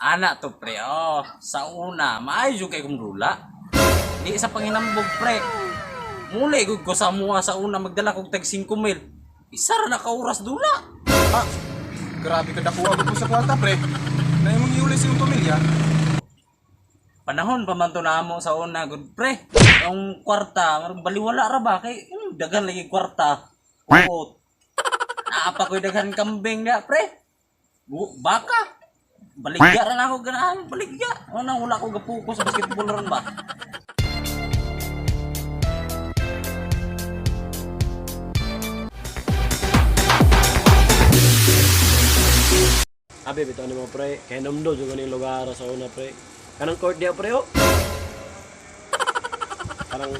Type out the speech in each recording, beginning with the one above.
Anak to pre, sa una, maayo jud kay kong dula. Di sa panginambog pre. Muli gud ko sa mua sa una magdala kog tag 5,000. Isa ra na ka oras dula. Ah, grabe ka dako agad mo sa kwarta, pre. Na imong iuli sa imong pamilya. Panahon pa man to namo sa una gud pre. Yung kwarta, baliwala ra ba kay dagan lagi kwarta. Oo. Naapa ko'y daghan kambing na pre. Baka. Baligya ra na ako ganahan, baligya. Ano wala ko gapuko sa basketball ron ba? Abi bitaw nimo pre, kay numdo jud ganing lugar sa una pre. Kanang court dia pre oh. Kanang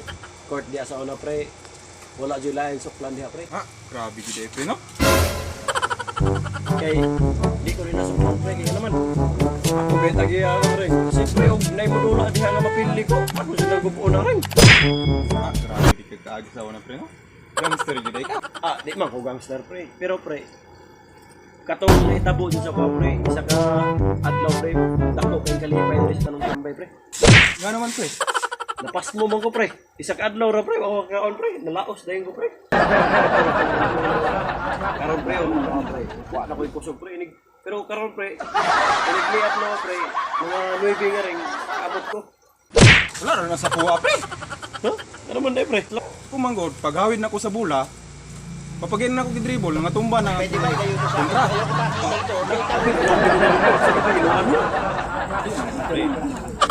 court dia sa una pre. Wala jud lain suklan dia pre. Ah, grabe gid pre no. Kay di ko rin nasuklan pre kay naman. Ako bet agi ano pre. Si pre og nay mo dula diha nga mapili ko. Ano sila gubuon na rin. Ah, grabe di ka kaagi sa una pre no. Gangster gid ka. Ah, di man ko gangster pre. Pero pre, katong naitabo dyan sa mga pre, isa ka adlaw pre, dako kayong kalipay rin sa tanong tambay pre. Nga naman pre. Napas mo man ko pre, isa ka adlaw ra pre, ako kaon pre, nalaos dahin ko pre. Karon pre, pre, wala na ko yung kusog pre, inig. Pero karon pre, inig-liat na ako pre, mga 9 nga rin, abot ko. Wala ra na sa kuha pre. Huh? Ano man day pre? Pumanggod, paghawid na ko sa bula, papagin na ko gidribble nga tumba na. Pwede ba kayo sa kontra.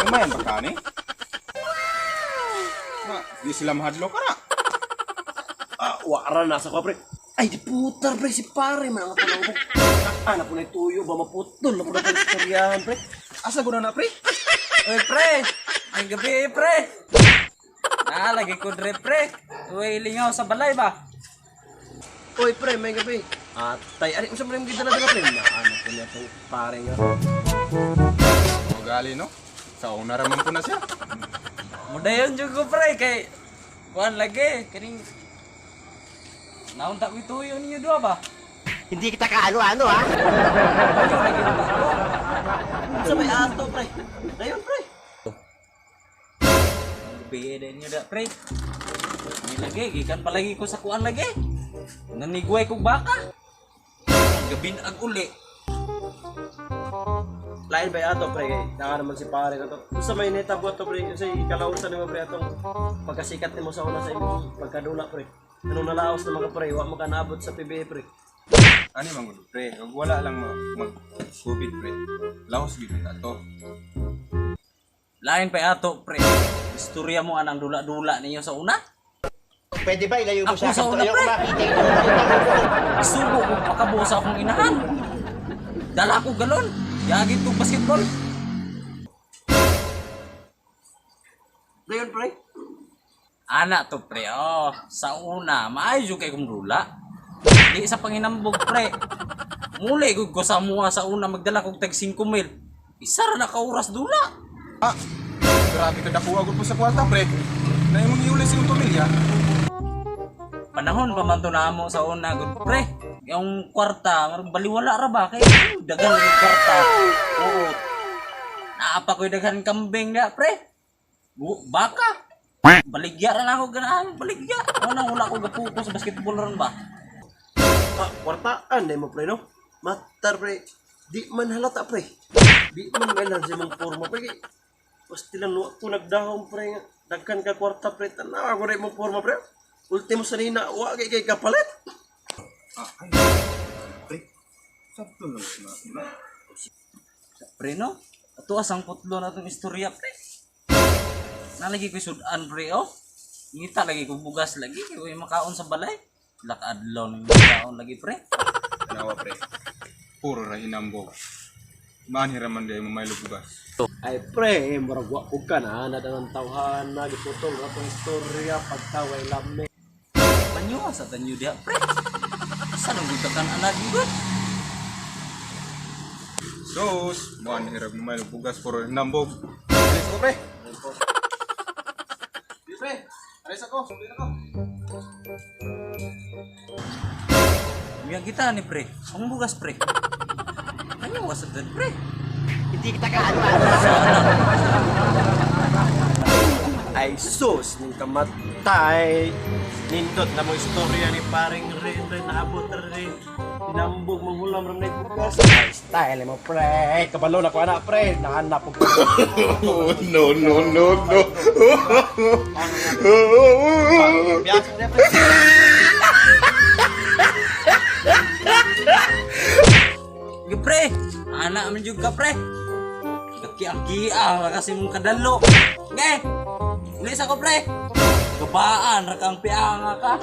Kumayan ba ka ni? Ma, di sila mahadlo ka na. Ah, wara na sa ko pre. Ay, di putar pre, si pare, mga panawag. Ah, na po na tuyo, ba maputol, na po na po istoryahan pre. Asa guna na pre? Oy pre, ay gabi pre. Lagi ko dre pre. Uy, lingaw sa balay ba? Uy, pre, may gabi. Tay, ari, usap mo yung gitna na pre. Ano po niya itong pare nga. O gali no? Sa una raman ko na siya. Mudayon jud ko pre kay kuan lagi kining naunta ko tuyo ninyo duha ba? Hindi kita kaano-ano ha. Ano lagi na ba ko? Sa may ato, pre. Ngayon, pre. Gabi din niyo da pre. Ni lagi gikan palagi ko sa kuan lagi. Nanigway kog baka. Gabi na ag uli. Lain ba ato, pre? Naka naman si pare na to. Sa may netabo to, pre. Kasi ikalausan naman, pre, atong pagkasikat mo sa una sa imong pagkadula, pre. Anong nalaos na mga pre, wak mo ka naabot sa PBA, pre. Ani man gud pre, ug wala lang mag-COVID pre. Laos gid na to. Lain pa ato pre. Istorya mo anang dula-dula ninyo sa una? Pwede ba ilayo mo Ako sa sa akin? una, Ayaw ko pre. makita ito. Isugo ko pakabuo sa akong inahan. Dala ko galon. Yagit ko basketball. Ngayon, pre. Anak to pre, sa una, maayo jud kay kong dula. Di sa panginambog pre. Muli gud ko sa mua sa una magdala kog tag 5,000. Isa ra na ka oras dula. Ah, grabe ka dako agad mo sa kwarta pre. Na imong iuli sa imong pamilya. Panahon pa man to namo sa una gud pre. Yung kwarta, baliwala ra ba kay dagan lagi kwarta. Oo. Naapa ko'y daghan kambing na pre. Baka. Baligya ra na ako ganahan, baligya. Ano wala ko gapuko sa basketball ron ba? Ah, kwartaan, dahil mo, pre, no? Matar, pre. Di man halata, pre. Di man melan sa mong forma, pre. Pasti lang luwa ko nagdahong, pre. Dagkan ka kwarta, pre. Tanawa ko rin mong forma, pre. Ultimo sa nina, wa kay kapalit. Ah, ay. Pre. Sabto lang na. Pre no? Ato asang putlo na itong istorya, pre. Nalagi ko sudan, pre, oh. Ngita lagi ko bugas lagi. Kaya yung makaon sa balay. Lakadlaw ng makaon lagi, pre. Tanawa pre. Puro ra hinambog. Manhiraman day mo may lubugas. Ay, pre, marag wa ko ka na. Nadang tawhan na, giputol na itong istorya, pagtaway lami. Panyo sa tanyo dia, pre. Saan ang gutakan anak juga? Dos, manhirag mo may lubugas puro hinambog. Alis ko pre. Di pre. Alis ako, sundin ako. Biar kita nih, pre. Ang bugas, pre. Panyo sa tan, pre. hindi kita kaano-ano. Ay sus, ning kamatay. Nindot na mo istorya ni paring Ren, naabot rin. Nambog manghulam rin na bukas. Ay style mo pre, kabalo na ko anak pre, nahanap ko. No, no, no, no. Biasa na pre. Sige pre, anak man juga pre. Kaki-aki kasi mong kadalo. Nge, ulis ako pre. Gabaan, rakang pianga ka.